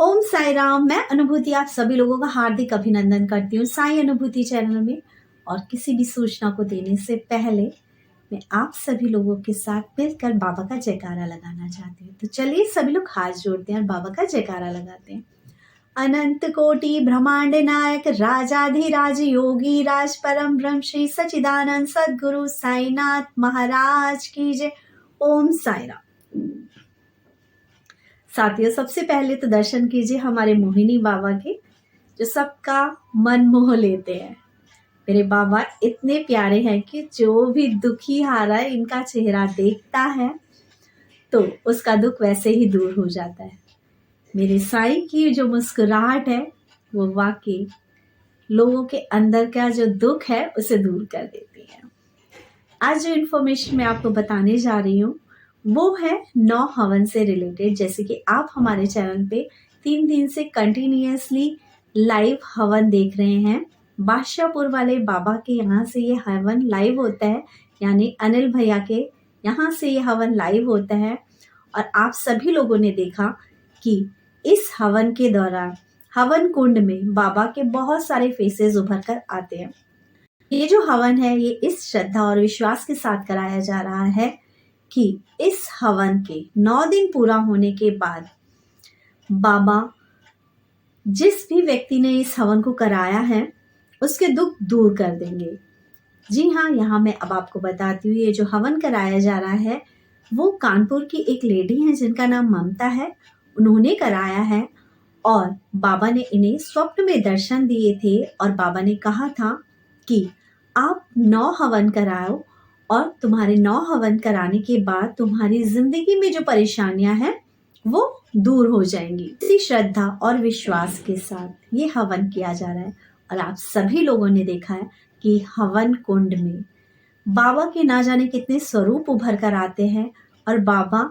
ओम साई राम। मैं अनुभूति आप सभी लोगों का हार्दिक अभिनंदन करती हूँ साई अनुभूति चैनल में। और किसी भी सूचना को देने से पहले मैं आप सभी लोगों के साथ मिलकर बाबा का जयकारा लगाना चाहती हूँ। तो चलिए सभी लोग हाथ जोड़ते हैं और बाबा का जयकारा लगाते हैं। अनंत कोटि ब्रह्मांड नायक राजाधिराज योगी राज परम ब्रह्म श्री सच्चिदानंद सद्गुरु साईनाथ महाराज की जय। ओम साई राम। साथियों, सबसे पहले तो दर्शन कीजिए हमारे मोहिनी बाबा के, जो सबका मन मोह लेते हैं। मेरे बाबा इतने प्यारे हैं कि जो भी दुखी हारा है इनका चेहरा देखता है तो उसका दुख वैसे ही दूर हो जाता है। मेरे साईं की जो मुस्कुराहट है वो वाकई लोगों के अंदर का जो दुख है उसे दूर कर देती है। आज जो इन्फॉर्मेशन मैं आपको बताने जा रही हूँ वो है 9 हवन से रिलेटेड। जैसे कि आप हमारे चैनल पे 3 दिन से कंटिन्यूअसली लाइव हवन देख रहे हैं। बादशाहपुर वाले बाबा के यहाँ से ये हवन लाइव होता है, यानी अनिल भैया के यहाँ से ये हवन लाइव होता है। और आप सभी लोगों ने देखा कि इस हवन के दौरान हवन कुंड में बाबा के बहुत सारे फेसेस उभर कर आते हैं। ये जो हवन है ये इस श्रद्धा और विश्वास के साथ कराया जा रहा है कि इस हवन के 9 दिन पूरा होने के बाद बाबा जिस भी व्यक्ति ने इस हवन को कराया है उसके दुख दूर कर देंगे। जी हाँ, यहाँ मैं अब आपको बताती हूँ। ये जो हवन कराया जा रहा है वो कानपुर की एक लेडी है जिनका नाम ममता है, उन्होंने कराया है। और बाबा ने इन्हें स्वप्न में दर्शन दिए थे और बाबा ने कहा था कि आप 9 हवन कराओ और तुम्हारे 9 हवन कराने के बाद तुम्हारी जिंदगी में जो परेशानियां हैं वो दूर हो जाएंगी। इसी श्रद्धा और विश्वास के साथ ये हवन किया जा रहा है। और आप सभी लोगों ने देखा है कि हवन कुंड में बाबा के ना जाने कितने स्वरूप उभर कर आते हैं और बाबा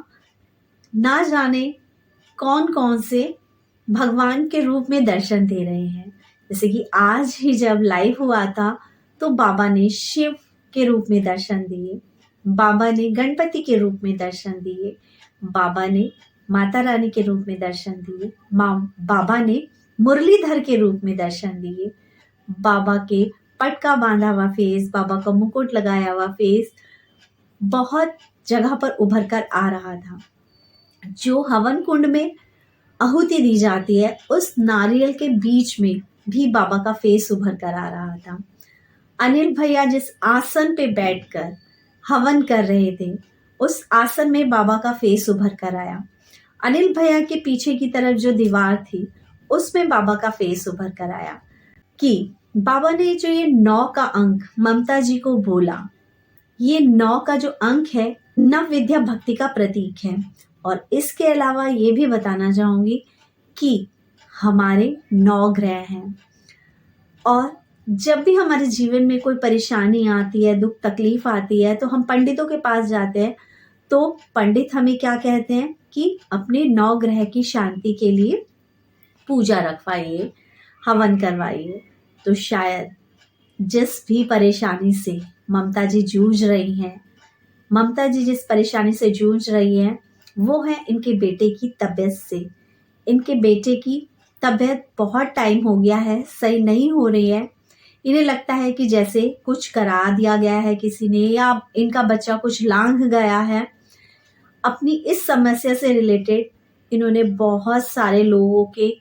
ना जाने कौन कौन से भगवान के रूप में दर्शन दे रहे हैं। जैसे कि आज ही जब लाइव हुआ था तो बाबा ने शिव के रूप में दर्शन दिए, बाबा ने गणपति के रूप में दर्शन दिए, बाबा ने माता रानी के रूप में दर्शन दिए, बाबा ने मुरलीधर के रूप में दर्शन दिए, बाबा के पटका बांधा हुआ फेस, बाबा का मुकुट लगाया हुआ फेस बहुत जगह पर उभर कर आ रहा था। जो हवन कुंड में आहुति दी जाती है उस नारियल के बीच में भी बाबा का फेस उभर कर आ रहा था। अनिल भैया जिस आसन पे बैठकर हवन कर रहे थे उस आसन में बाबा का फेस उभर कर आया। अनिल भैया के पीछे की तरफ जो दीवार थी उसमें बाबा का फेस उभर कर आया। कि बाबा ने जो ये 9 का अंक ममता जी को बोला, ये 9 का जो अंक है नव विद्या भक्ति का प्रतीक है। और इसके अलावा ये भी बताना चाहूंगी कि हमारे 9 ग्रह हैं और जब भी हमारे जीवन में कोई परेशानी आती है, दुख तकलीफ आती है तो हम पंडितों के पास जाते हैं। तो पंडित हमें क्या कहते हैं कि अपने 9 ग्रह की शांति के लिए पूजा रखवाइए, हवन करवाइए। तो शायद जिस भी परेशानी से ममता जी जूझ रही हैं, ममता जी जिस परेशानी से जूझ रही हैं वो है इनके बेटे की तबीयत से। इनके बेटे की तबीयत बहुत टाइम हो गया है सही नहीं हो रही है। इन्हें लगता है कि जैसे कुछ करा दिया गया है किसी ने, या इनका बच्चा कुछ लांघ गया है। अपनी इस समस्या से रिलेटेड इन्होंने बहुत सारे लोगों के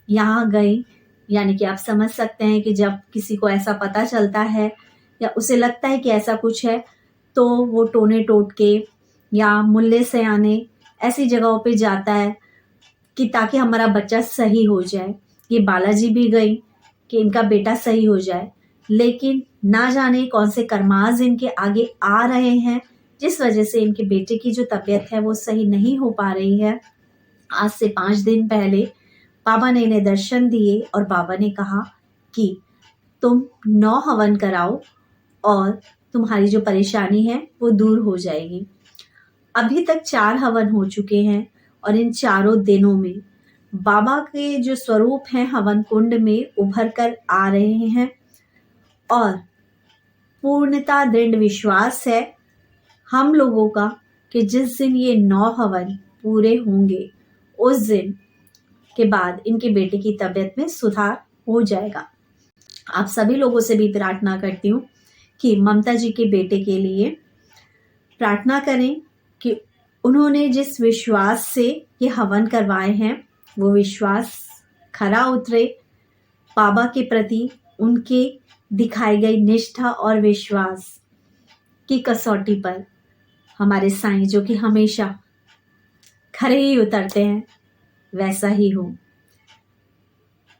यहाँ गई, यानी कि आप समझ सकते हैं कि जब किसी को ऐसा पता चलता है या उसे लगता है कि ऐसा कुछ है तो वो टोने टोटके या मुल्ले सयाने ऐसी जगहों पे जाता है कि ताकि हमारा बच्चा सही हो जाए। ये बालाजी भी गई कि इनका बेटा सही हो जाए, लेकिन ना जाने कौन से कर्माज इनके आगे आ रहे हैं जिस वजह से इनके बेटे की जो तबीयत है वो सही नहीं हो पा रही है। आज से 5 दिन पहले बाबा ने इन्हें दर्शन दिए और बाबा ने कहा कि तुम 9 हवन कराओ और तुम्हारी जो परेशानी है वो दूर हो जाएगी। अभी तक 4 हवन हो चुके हैं और इन चारों दिनों में बाबा के जो स्वरूप हैं हवन कुंड में उभर कर आ रहे हैं। और पूर्णता दृढ़ विश्वास है हम लोगों का कि जिस दिन ये 9 हवन पूरे होंगे उस दिन के बाद इनके बेटे की तबीयत में सुधार हो जाएगा। आप सभी लोगों से भी प्रार्थना करती हूँ कि ममता जी के बेटे के लिए प्रार्थना करें कि उन्होंने जिस विश्वास से ये हवन करवाए हैं वो विश्वास खरा उतरे। बाबा के प्रति उनके दिखाई गई निष्ठा और विश्वास की कसौटी पर हमारे साईं जो कि हमेशा खरे ही उतरते हैं वैसा ही हो।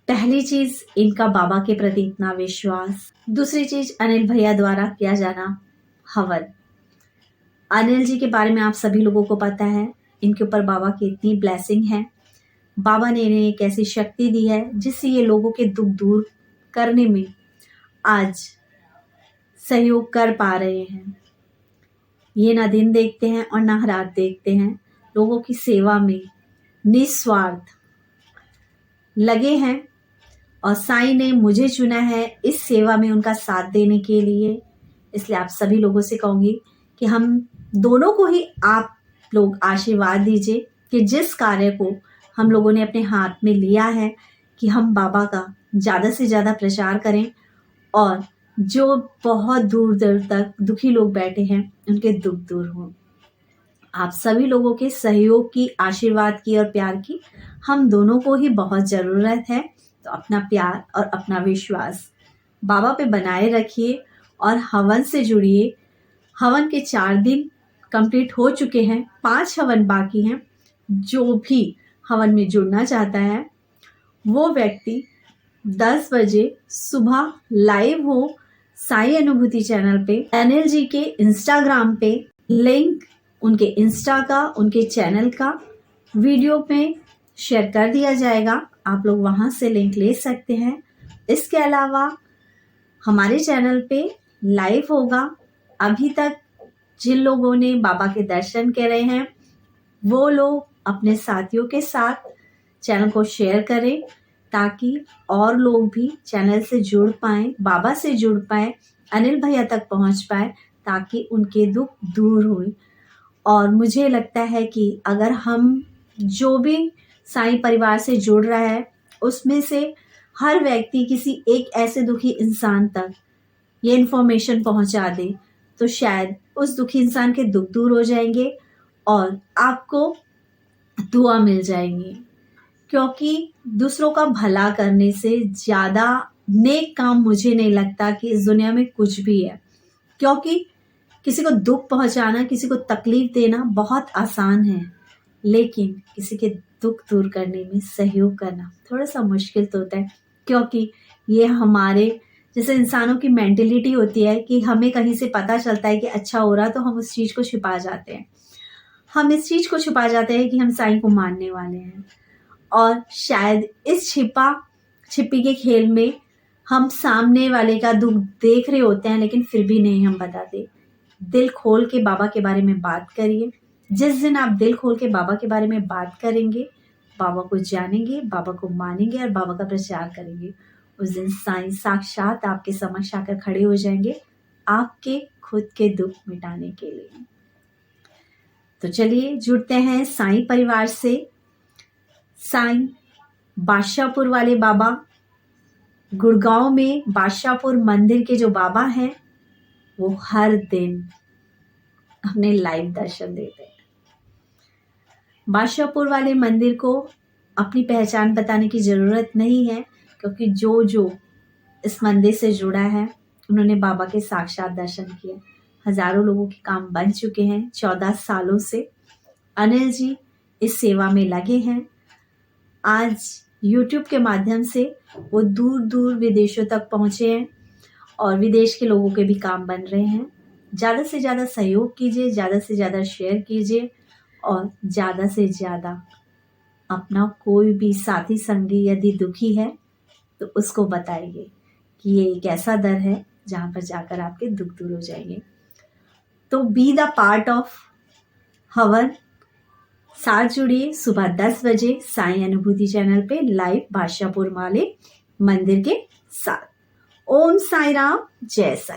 पहली चीज इनका बाबा के प्रति इतना विश्वास, दूसरी चीज अनिल भैया द्वारा किया जाना हवन। अनिल जी के बारे में आप सभी लोगों को पता है, इनके ऊपर बाबा की इतनी ब्लेसिंग है। बाबा ने इन्हें एक ऐसी शक्ति दी है जिससे ये लोगों के दुख दूर करने में आज सहयोग कर पा रहे हैं। ये ना दिन देखते हैं और ना रात देखते हैं, लोगों की सेवा में निस्वार्थ लगे हैं और साईं ने मुझे चुना है इस सेवा में उनका साथ देने के लिए। इसलिए आप सभी लोगों से कहूँगी कि हम दोनों को ही आप लोग आशीर्वाद दीजिए कि जिस कार्य को हम लोगों ने अपने हाथ में लिया है कि हम बाबा का ज़्यादा से ज़्यादा प्रचार करें और जो बहुत दूर दूर तक दुखी लोग बैठे हैं उनके दुख दूर हों। आप सभी लोगों के सहयोग की, आशीर्वाद की और प्यार की हम दोनों को ही बहुत ज़रूरत है। तो अपना प्यार और अपना विश्वास बाबा पे बनाए रखिए और हवन से जुड़िए। हवन के 4 दिन कंप्लीट हो चुके हैं, 5 हवन बाकी हैं। जो भी हवन में जुड़ना चाहता है वो व्यक्ति 10 बजे सुबह लाइव हो साईं अनुभूति चैनल पे। अनिल जी के इंस्टाग्राम पे लिंक उनके इंस्टा का, उनके चैनल का वीडियो में शेयर कर दिया जाएगा, आप लोग वहां से लिंक ले सकते हैं। इसके अलावा हमारे चैनल पे लाइव होगा। अभी तक जिन लोगों ने बाबा के दर्शन करे हैं वो लोग अपने साथियों के साथ चैनल को शेयर करें ताकि और लोग भी चैनल से जुड़ पाएं, बाबा से जुड़ पाएं, अनिल भैया तक पहुंच पाए ताकि उनके दुख दूर हो। और मुझे लगता है कि अगर हम जो भी साईं परिवार से जुड़ रहा है उसमें से हर व्यक्ति किसी एक ऐसे दुखी इंसान तक ये इन्फॉर्मेशन पहुंचा दे तो शायद उस दुखी इंसान के दुख दूर हो जाएंगे और आपको दुआ मिल जाएंगी। क्योंकि दूसरों का भला करने से ज़्यादा नेक काम मुझे नहीं लगता कि इस दुनिया में कुछ भी है। क्योंकि किसी को दुख पहुंचाना, किसी को तकलीफ देना बहुत आसान है, लेकिन किसी के दुख दूर करने में सहयोग करना थोड़ा सा मुश्किल तो होता है। क्योंकि ये हमारे जैसे इंसानों की मेंटेलिटी होती है कि हमें कहीं से पता चलता है कि अच्छा हो रहा तो हम उस चीज़ को छिपा जाते हैं। हम इस चीज़ को छुपा जाते हैं कि हम साईं को मानने वाले हैं और शायद इस छिपी के खेल में हम सामने वाले का दुख देख रहे होते हैं लेकिन फिर भी नहीं हम बताते। दिल खोल के बाबा के बारे में बात करिए। जिस दिन आप दिल खोल के बाबा के बारे में बात करेंगे, बाबा को जानेंगे, बाबा को मानेंगे और बाबा का प्रचार करेंगे, उस दिन साईं साक्षात आपके समक्ष आकर खड़े हो जाएंगे आपके खुद के दुख मिटाने के लिए। तो चलिए जुड़ते हैं साईं परिवार से। साईं बादशाहपुर वाले बाबा, गुड़गांव में बादशाहपुर मंदिर के जो बाबा हैं वो हर दिन अपने लाइव दर्शन देते हैं। बादशाहपुर वाले मंदिर को अपनी पहचान बताने की ज़रूरत नहीं है क्योंकि जो जो इस मंदिर से जुड़ा है उन्होंने बाबा के साक्षात दर्शन किए। हजारों लोगों के काम बन चुके हैं। 14 सालों से अनिल जी इस सेवा में लगे हैं। आज YouTube के माध्यम से वो दूर दूर विदेशों तक पहुँचे हैं और विदेश के लोगों के भी काम बन रहे हैं। ज़्यादा से ज़्यादा सहयोग कीजिए, ज़्यादा से ज़्यादा शेयर कीजिए और ज़्यादा से ज़्यादा अपना कोई भी साथी संगी यदि दुखी है तो उसको बताइए कि ये एक ऐसा दर है जहाँ पर जाकर आपके दुख दूर हो जाएंगे। तो बी द पार्ट ऑफ हवन, साथ जुड़िए सुबह 10 बजे साईं अनुभूति चैनल पे लाइव बादशाहपुर वाले मंदिर के साथ। ओम साईं राम, जय साईं।